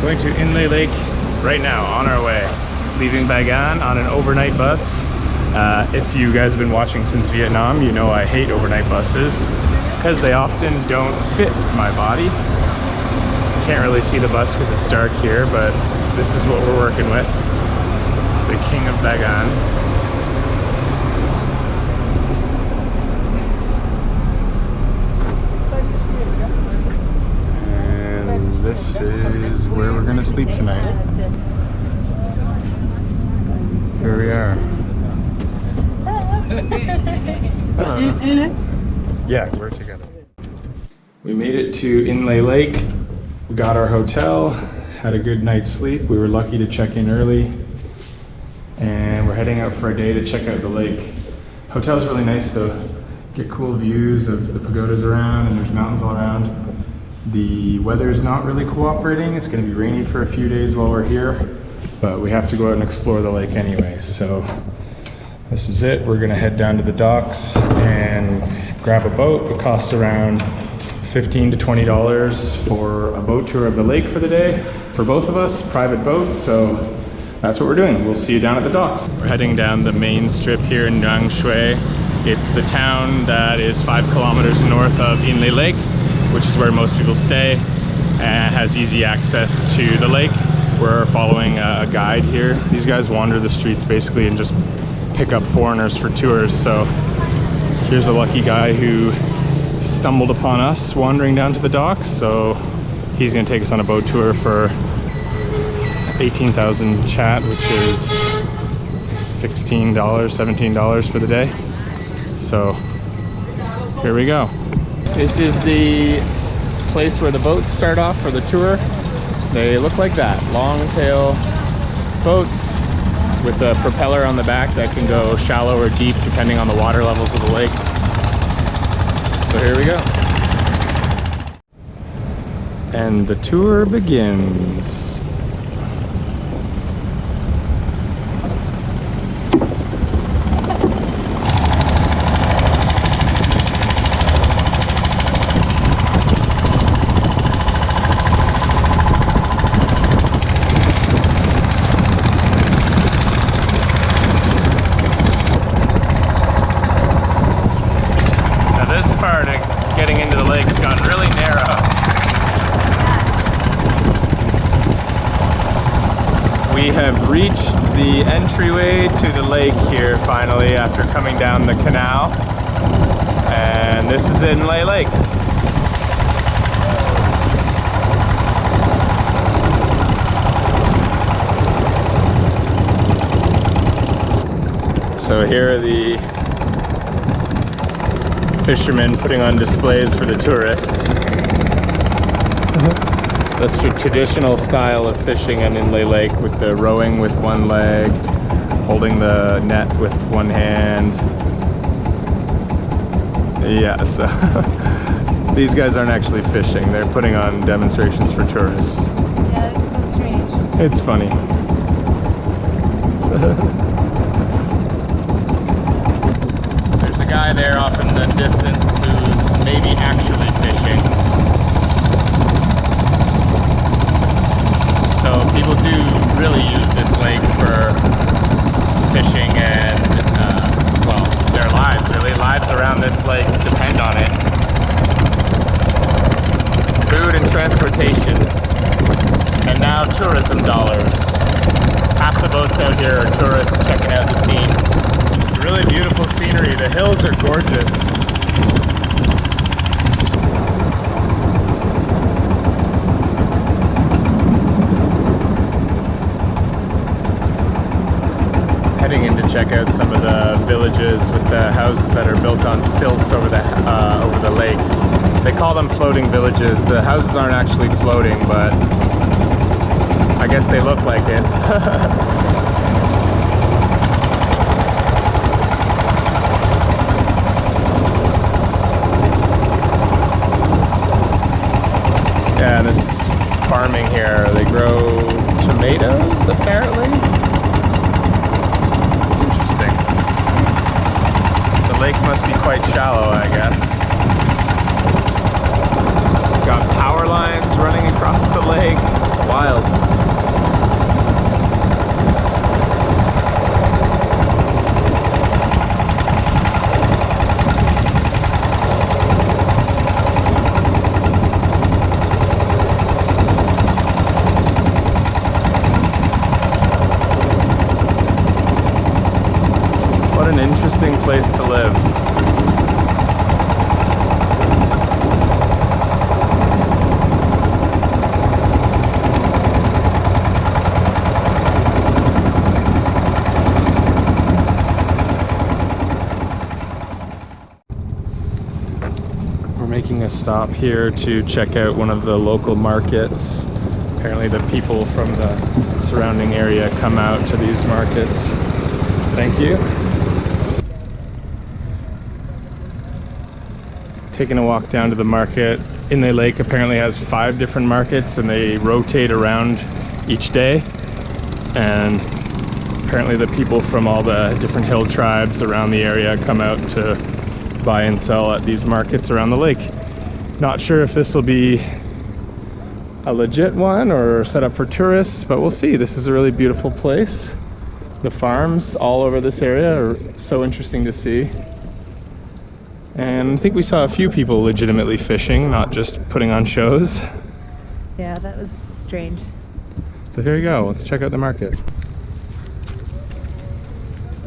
Going to Inle Lake right now, on our way. Leaving Bagan on an overnight bus. If you guys have been watching since Vietnam, you know I hate overnight buses because they often don't fit my body. Can't really see the bus because it's dark here, but this is what we're working with. The King of Bagan. And this is where we're gonna sleep tonight. Here we are. Yeah, we're together. We made it to Inle Lake. We got our hotel, had a good night's sleep. We were lucky to check in early. And we're heading out for a day to check out the lake. Hotel's really nice though. Get cool views of the pagodas around, and there's mountains all around. The weather's not really cooperating. It's gonna be rainy for a few days while we're here, but we have to go out and explore the lake anyway. So this is it. We're gonna head down to the docks and grab a boat. It costs around $15 to $20 for a boat tour of the lake for the day. For both of us, private boat, so that's what we're doing. We'll see you down at the docks. We're heading down the main strip here in Nyaungshwe. It's the town that is 5 kilometers north of Inle Lake, which is where most people stay, and has easy access to the lake. We're following a guide here. These guys wander the streets basically and just pick up foreigners for tours. So here's a lucky guy who stumbled upon us wandering down to the docks. So he's gonna take us on a boat tour for 18,000 Chat, which is $16, $17 for the day. So here we go. This is the place where the boats start off for the tour. They look like that, long tail boats with a propeller on the back that can go shallow or deep depending on the water levels of the lake. So here we go. And the tour begins. Getting into the lake's gotten really narrow. We have reached the entryway to the lake here finally after coming down the canal. And this is Inle Lake. So here are the fishermen putting on displays for the tourists. That's the traditional style of fishing in Inle Lake, with the rowing with one leg, holding the net with one hand. Yeah, so these guys aren't actually fishing, they're putting on demonstrations for tourists. Yeah, it's so strange. It's funny. Guy there off in the distance who's maybe actually fishing. So people do really use this lake for fishing and, well, their lives really. Lives around this lake depend on it. Food and transportation. And now tourism dollars. Half the boats out here are tourists checking out the scene. Really beautiful scenery. The hills are gorgeous. Heading in to check out some of the villages with the houses that are built on stilts over the lake. They call them floating villages. The houses aren't actually floating, but I guess they look like it. Yeah, this is farming here. They grow tomatoes, apparently. Interesting. The lake must be quite shallow, I guess. Got power lines running across the lake. Wild. interesting place to live. We're making a stop here to check out one of the local markets. Apparently the people from the surrounding area come out to these markets. Thank you. Taking a walk down to the market. Inle Lake apparently has 5 different markets and they rotate around each day. And apparently the people from all the different hill tribes around the area come out to buy and sell at these markets around the lake. Not sure if this will be a legit one or set up for tourists, but we'll see. This is a really beautiful place. The farms all over this area are so interesting to see. And I think we saw a few people legitimately fishing, not just putting on shows. Yeah, that was strange. So here we go, let's check out the market.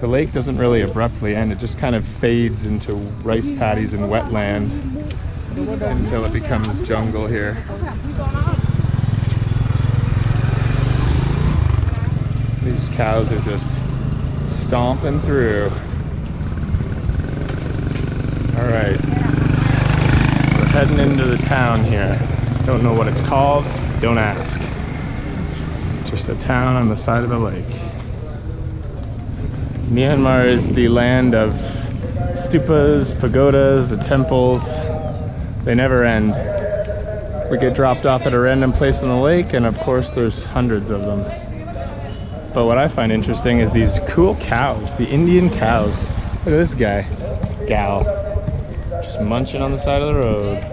The lake doesn't really abruptly end, it just kind of fades into rice paddies and wetland until it becomes jungle here. These cows are just stomping through. All right, we're heading into the town here. Don't know what it's called, don't ask. Just a town on the side of the lake. Myanmar is the land of stupas, pagodas, and temples. They never end. We get dropped off at a random place on the lake, and of course there's hundreds of them. But what I find interesting is these cool cows, the Indian cows. Look at this guy, gal, just munching on the side of the road.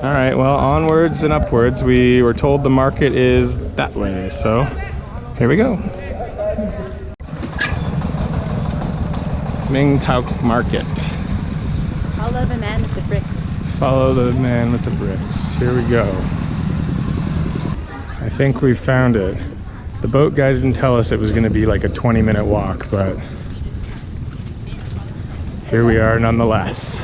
All right, well, onwards and upwards. We were told the market is that way, so here we go. Ming Tao Market. Follow the man with the bricks. Follow the man with the bricks. Here we go. I think we found it. The boat guy didn't tell us it was going to be like a 20-minute walk, but here we are nonetheless.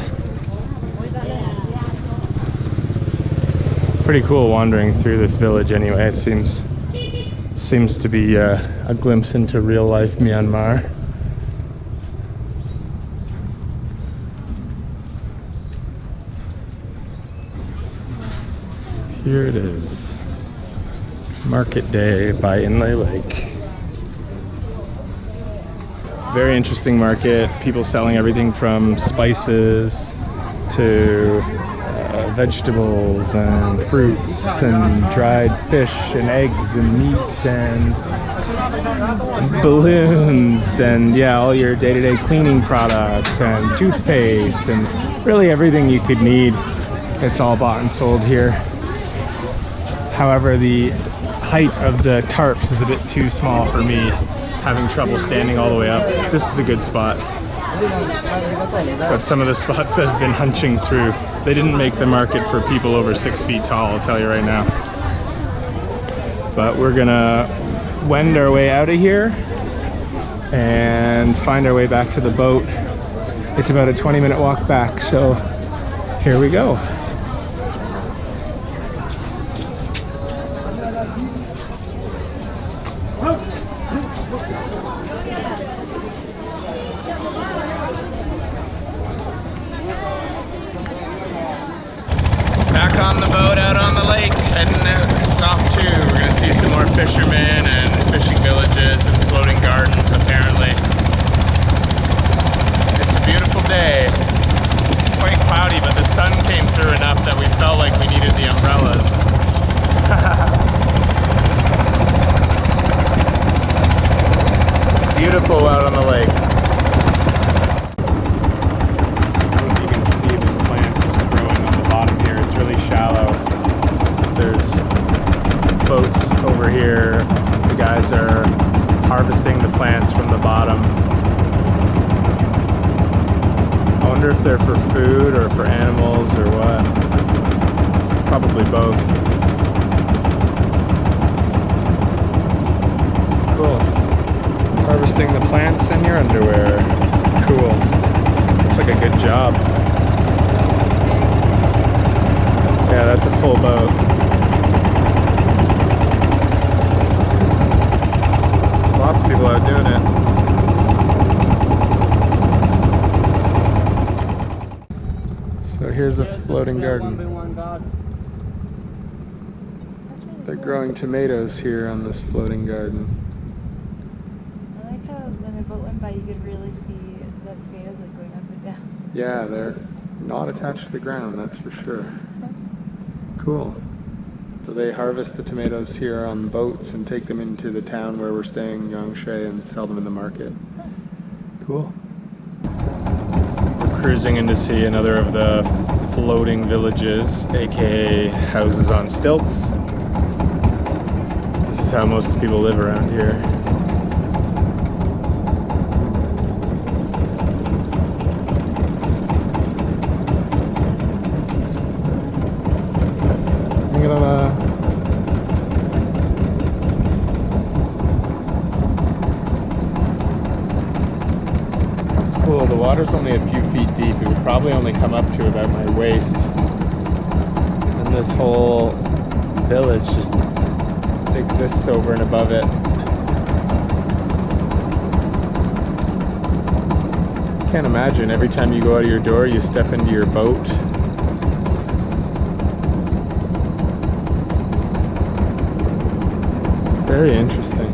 Pretty cool wandering through this village anyway. It seems to be a glimpse into real life Myanmar. Here it is. Market Day by Inle Lake. Very interesting market. People selling everything from spices to vegetables and fruits and dried fish and eggs and meat and balloons and yeah, all your day-to-day cleaning products and toothpaste and really everything you could need. It's all bought and sold here. However, the height of the tarps is a bit too small for me, having trouble standing all the way up. This is a good spot. But some of the spots I've been hunching through, they didn't make the market for people over 6 feet tall, I'll tell you right now. But we're gonna wend our way out of here and find our way back to the boat. It's about a 20-minute walk back, so here we go. Back on the boat out on the lake, heading out to stop 2. We're gonna see some more fishermen and fishing villages and floating gardens apparently. It's a beautiful day. Quite cloudy, but the sun came through enough that we felt like we needed the umbrellas. Beautiful out on the lake. Boats over here. The guys are harvesting the plants from the bottom. I wonder if they're for food or for animals or what. Probably both. cool. Harvesting the plants in your underwear. Cool. Looks like a good job. Yeah, that's a full boat. Lots of people out doing it. So here's a floating garden. They're growing tomatoes here on this floating garden. I like how when the boat went by, you could really see the tomatoes like going up and down. Yeah, they're not attached to the ground, that's for sure. Cool. So they harvest the tomatoes here on boats and take them into the town where we're staying, Nyaungshwe, and sell them in the market. Cool. We're cruising in to see another of the floating villages, aka houses on stilts. This is how most people live around here. It's cool, the water's only a few feet deep. It would probably only come up to about my waist. And this whole village just exists over and above it. Can't imagine every time you go out of your door you step into your boat. Very interesting.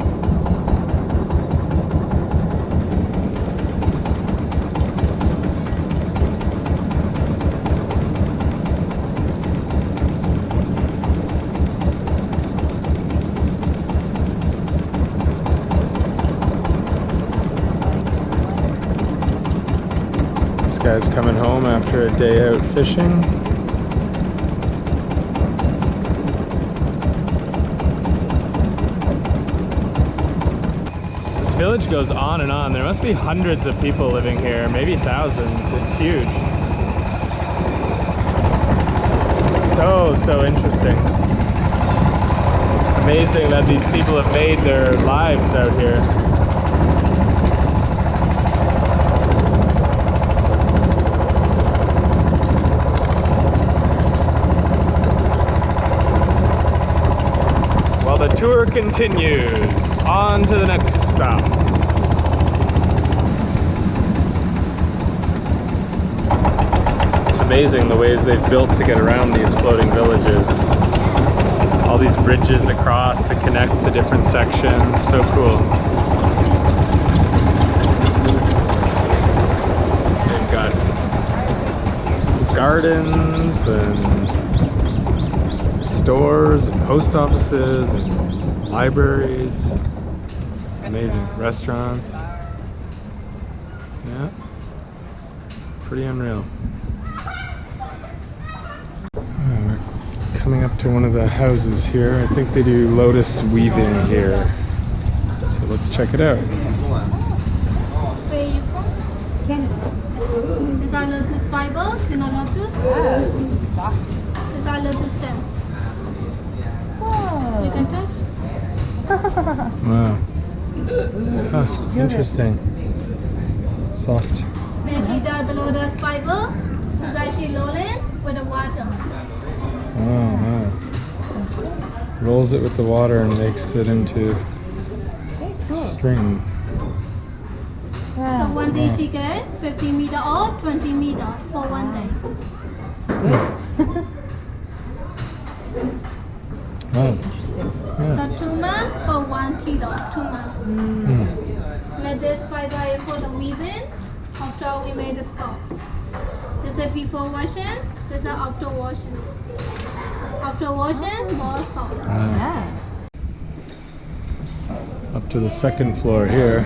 This guy's coming home after a day out fishing. This village goes on and on. There must be hundreds of people living here, maybe thousands. It's huge. So interesting. Amazing that these people have made their lives out here. Well, the tour continues. On to the next stop. It's amazing the ways they've built to get around these floating villages. All these bridges across to connect the different sections. So cool. They've got gardens and stores and post offices and libraries. Amazing. Restaurants. Yeah. Pretty unreal. We're coming up to one of the houses here. I think they do lotus weaving here. So let's check it out. Where are you from? Canada. Is our lotus fiber? You know lotus? Is our lotus stem? Oh. You can touch? Wow. Huh, interesting. Soft. When she does the lotus fiber, it's actually rolling with the water. Oh, wow. Rolls it with the water and makes it into string. So one day she get 50 meter or 20 meter for one day. Wow. Interesting. Yeah. So 2 months for 1 kilo, 2 months. Like this fiber is for the weaving. After we made the scarf. This is before washing. This is after washing. After washing, more soft. Yeah. Up to the second floor here.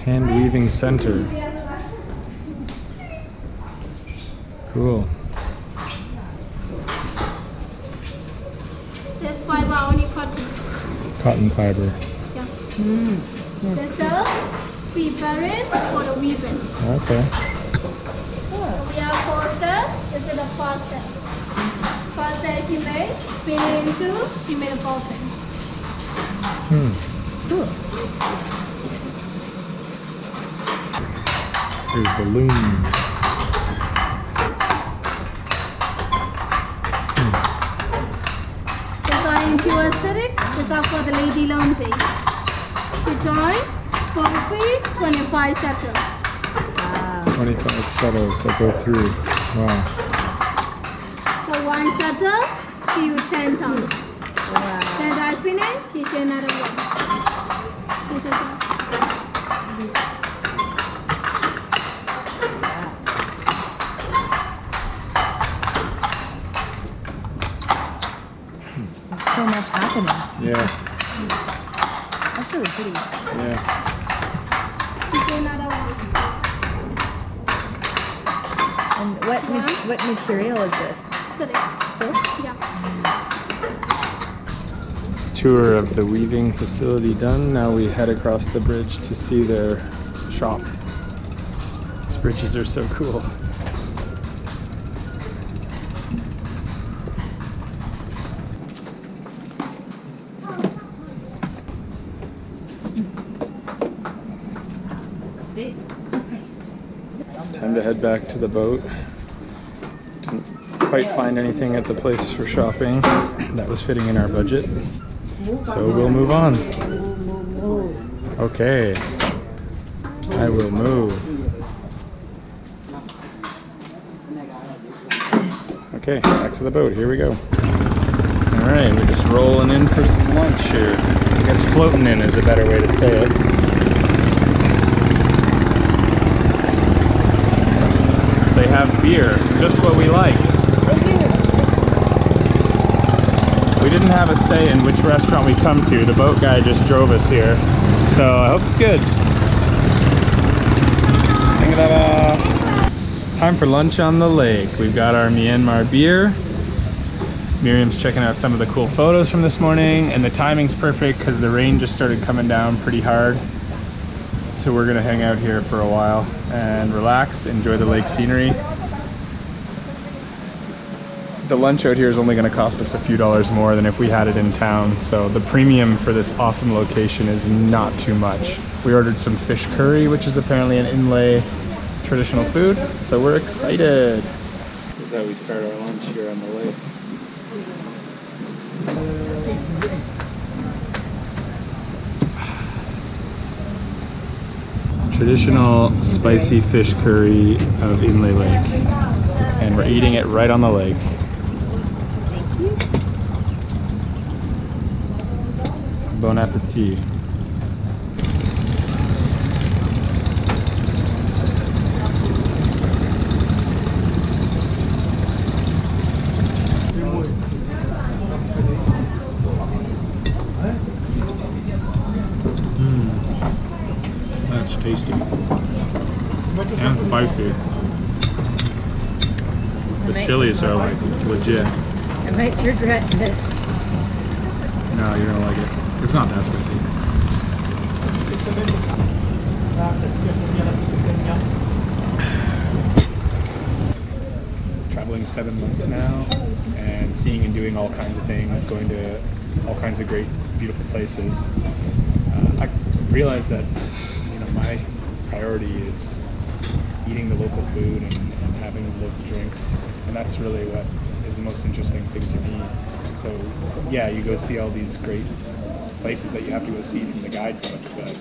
Hand weaving center. Cool. This fiber only cotton. Cotton fiber. Yes. This is preparing for the weaving. Okay. We have 4 steps. This is the first step. First step she made, spin into, she made a ball pin. Cool. Here's the loom. These are impure acidic. These are for the lady laundry. To join, for free, 25 shuttle. Wow. 25 shuttles that go through. Wow. For one shuttle, she use 10 tons. Wow. Then I finish, she say another one. This is all. There's so much happening. Yeah. That's really pretty. Yeah. She say another one. And what material is this? Silk. Silk? Yeah. Tour of the weaving facility done. Now we head across the bridge to see their shop. These bridges are so cool. Time to head back to the boat. Didn't quite find anything at the place for shopping that was fitting in our budget. So we'll move on. Okay. I will move. Okay, back to the boat. Here we go. Alright, we're just rolling in for some lunch here. I guess floating in is a better way to say it. They have beer, just what we like. We didn't have a say in which restaurant we come to. The boat guy just drove us here. So I hope it's good. Time for lunch on the lake. We've got our Myanmar beer. Miriam's checking out some of the cool photos from this morning, and the timing's perfect because the rain just started coming down pretty hard. So we're gonna hang out here for a while and relax, enjoy the lake scenery. The lunch out here is only gonna cost us a few dollars more than if we had it in town. So the premium for this awesome location is not too much. We ordered some fish curry, which is apparently an Inle traditional food. So we're excited. This is how we start our lunch here on the lake. Traditional spicy fish curry of Inle Lake. And we're eating it right on the lake. Thank you. Bon appetit. That's tasty. And spicy. The chilies are like legit. I might regret this. No, you're gonna like it. It's not that spicy. Traveling 7 months now and seeing and doing all kinds of things, going to all kinds of great, beautiful places. I realized that my priority is eating the local food and having the local drinks, and that's really what is the most interesting thing to me. So yeah, you go see all these great places that you have to go see from the guidebook, but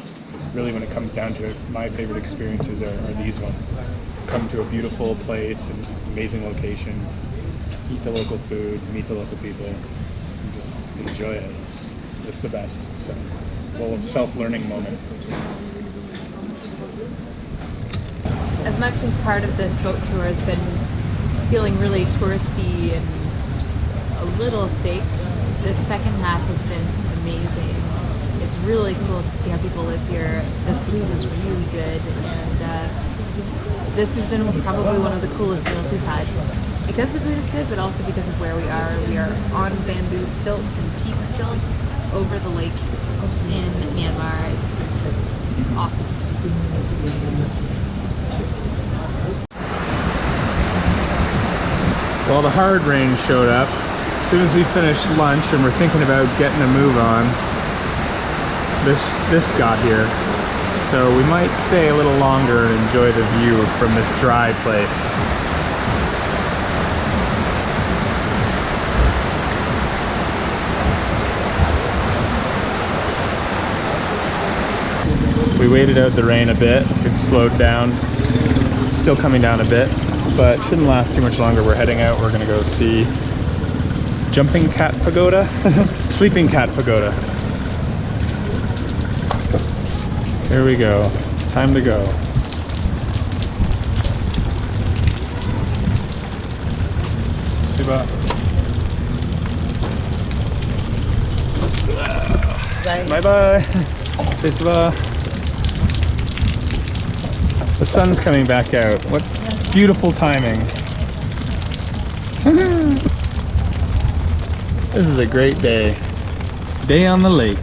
really when it comes down to it, my favorite experiences are these ones. Come to a beautiful place, an amazing location, eat the local food, meet the local people, and just enjoy it. It's the best. So, a little self-learning moment. As much as part of this boat tour has been feeling really touristy and a little fake, this second half has been amazing. It's really cool to see how people live here. This food was really good, and this has been probably one of the coolest meals we've had. Because the food is good, but also because of where we are. We are on bamboo stilts and teak stilts over the lake in Myanmar. It's awesome. Well, the hard rain showed up as soon as we finished lunch, and we're thinking about getting a move on. this got here. So we might stay a little longer and enjoy the view from this dry place. We waited out the rain a bit. It slowed down. Still coming down a bit, but shouldn't last too much longer. We're heading out. We're gonna go see Jumping Cat Pagoda? Sleeping Cat Pagoda. Here we go. Time to go. Siba. Bye bye. Siba. The sun's coming back out. What beautiful timing. This is a great day. Day on the lake.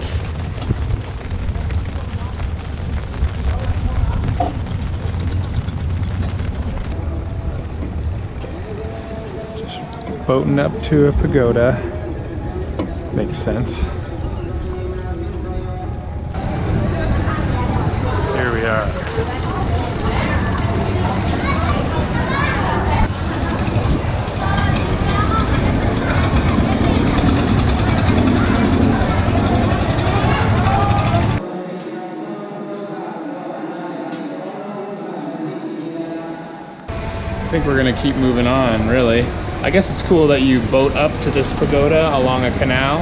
Just boating up to a pagoda. Makes sense. Here we are. I think we're gonna keep moving on, really. I guess it's cool that you boat up to this pagoda along a canal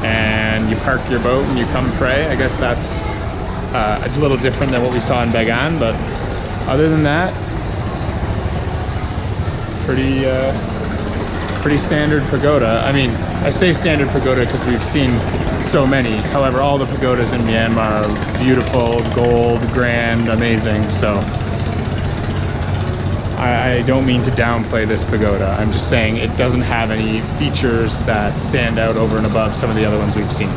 and you park your boat and you come pray. I guess that's a little different than what we saw in Bagan, but other than that, pretty standard pagoda. I mean, I say standard pagoda because we've seen so many. However, all the pagodas in Myanmar are beautiful, gold, grand, amazing. So I don't mean to downplay this pagoda. I'm just saying it doesn't have any features that stand out over and above some of the other ones we've seen.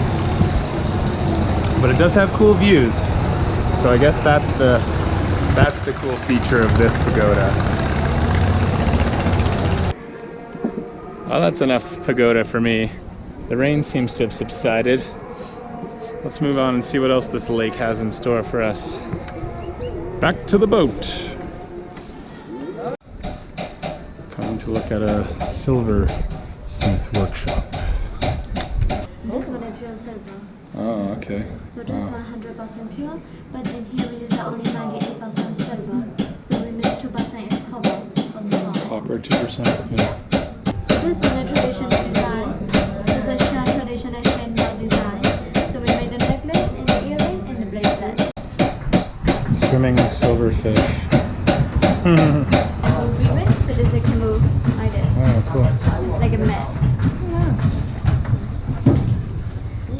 But it does have cool views. So I guess that's the cool feature of this pagoda. Well, that's enough pagoda for me. The rain seems to have subsided. Let's move on and see what else this lake has in store for us. Back to the boat. Coming to look at a silversmith workshop. This one is pure silver. Oh, okay. So this one 100% pure, but in here we use only 98% silver. So we make 2% is copper for silver. Copper, 2%. Yeah. This one is traditional design. This is a shan traditional handmade design. So we made a necklace and the earring and the bracelet. Swimming silverfish. And move it, so this it can move like this. Oh, cool. It's like a mat.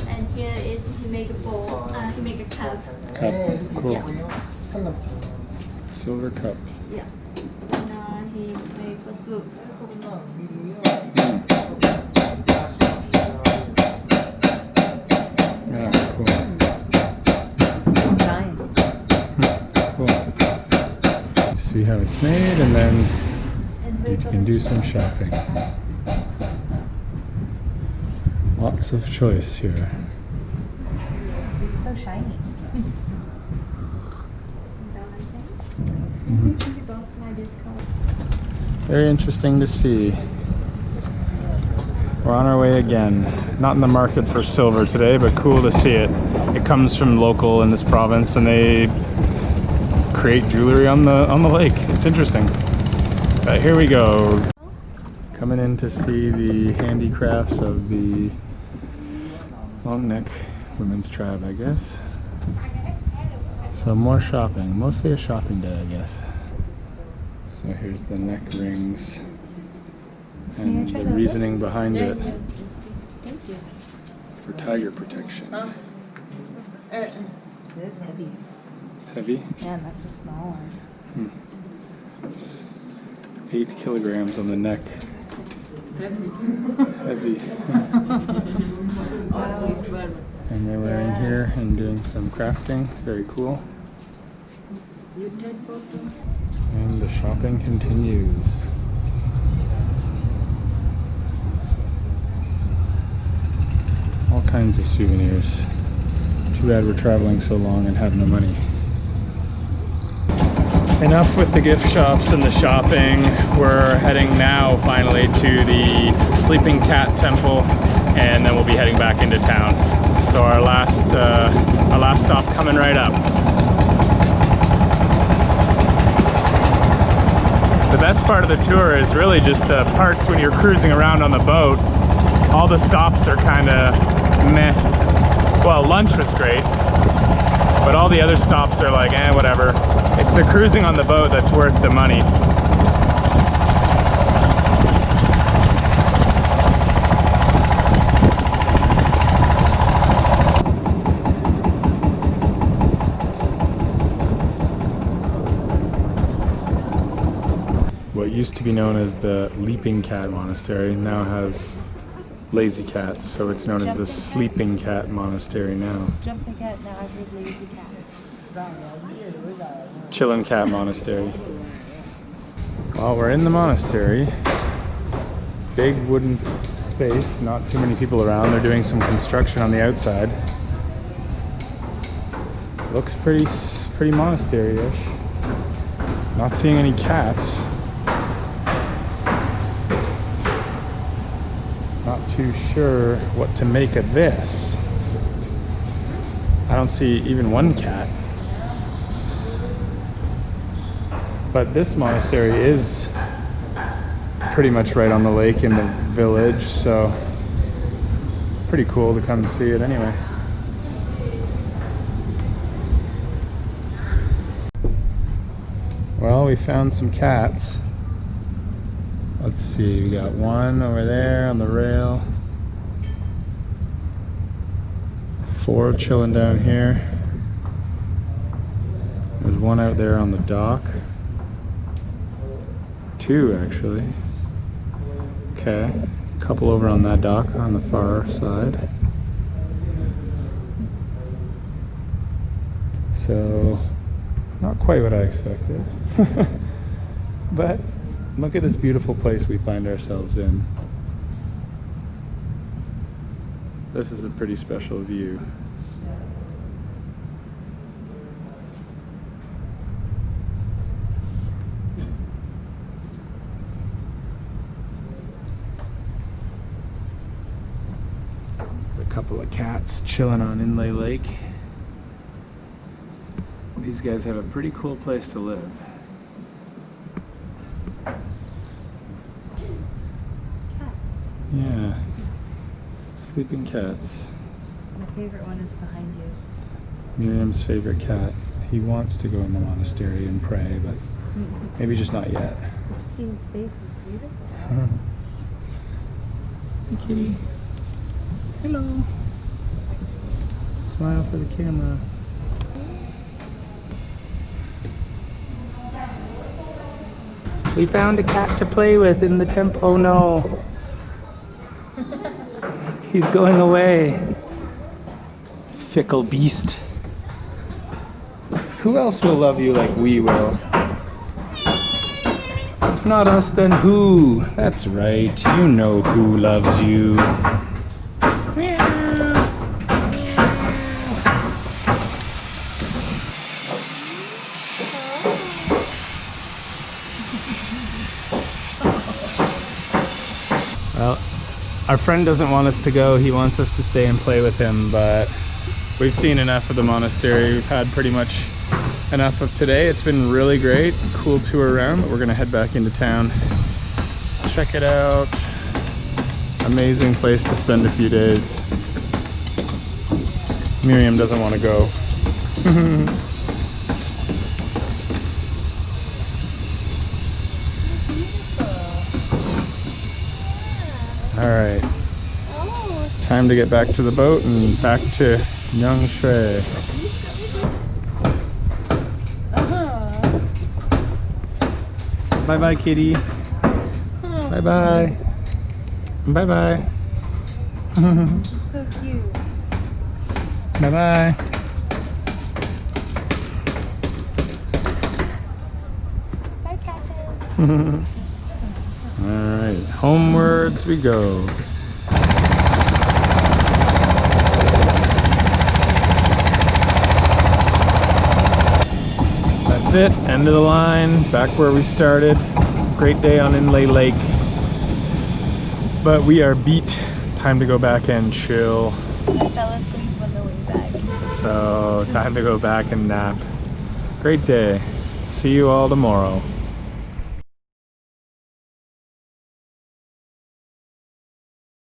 And here is he make a bowl, he make a cup. Cup. Cool. Yeah. Silver cup. Yeah. So now he make for swoop. Yeah, cool. Cool. See how it's made, and then you can do some shopping. Lots of choice here. So shiny. Very interesting to see. We're on our way again. Not in the market for silver today, but cool to see it. It comes from local in this province, and they create jewelry on the lake. It's interesting. But here we go. Coming in to see the handicrafts of the long neck women's tribe, I guess. So more shopping. Mostly a shopping day, I guess. So here's the neck rings and the reasoning behind it for tiger protection. It is heavy. It's heavy? Yeah, that's a small one. It's 8 kilograms on the neck. Heavy. And they're wearing here and doing some crafting. Very cool. And the shopping continues. All kinds of souvenirs. Too bad we're traveling so long and have no money. Enough with the gift shops and the shopping. We're heading now finally to the Sleeping Cat Temple, and then we'll be heading back into town. So our last stop coming right up. The best part of the tour is really just the parts when you're cruising around on the boat. All the stops are kind of meh. Well, lunch was great, but all the other stops are like, eh, whatever. It's the cruising on the boat that's worth the money. What used to be known as the Leaping Cat Monastery now has lazy cats, so it's known as the Sleeping Cat Monastery now. Jumping cat, now I've heard lazy cat. Chillin' Cat Monastery. Well, we're in the monastery. Big wooden space, not too many people around. They're doing some construction on the outside. Looks pretty monastery-ish. Not seeing any cats. Not too sure what to make of this. I don't see even one cat. But this monastery is pretty much right on the lake in the village, so pretty cool to come see it anyway. Well, we found some cats. Let's see, we got one over there on the rail. 4 chilling down here. There's one out there on the dock. 2 actually. Okay, a couple over on that dock on the far side. So, not quite what I expected. But look at this beautiful place we find ourselves in. This is a pretty special view. A couple of cats chilling on Inle Lake. These guys have a pretty cool place to live. Yeah, sleeping cats. My favorite one is behind you. Miriam's favorite cat. He wants to go in the monastery and pray, but maybe just not yet. See, his face is beautiful. Hey, kitty. Hello. Smile for the camera. We found a cat to play with in the temple. Oh no. He's going away. Fickle beast. Who else will love you like we will? If not us, then who? That's right. You know who loves you. Well, our friend doesn't want us to go. He wants us to stay and play with him, but we've seen enough of the monastery. We've had pretty much enough of today. It's been really great. Cool tour around, but we're gonna head back into town. Check it out. Amazing place to spend a few days. Miriam doesn't want to go. All right, time to get back to the boat and back to Nyaungshwe. Bye-bye, kitty. Bye-bye. Bye-bye. So cute. Bye-bye. Bye, Catherine. All right, homewards we go. That's it, end of the line, back where we started. Great day on Inle Lake. But we are beat. Time to go back and chill. I fell asleep on the way back. So time to go back and nap. Great day. See you all tomorrow.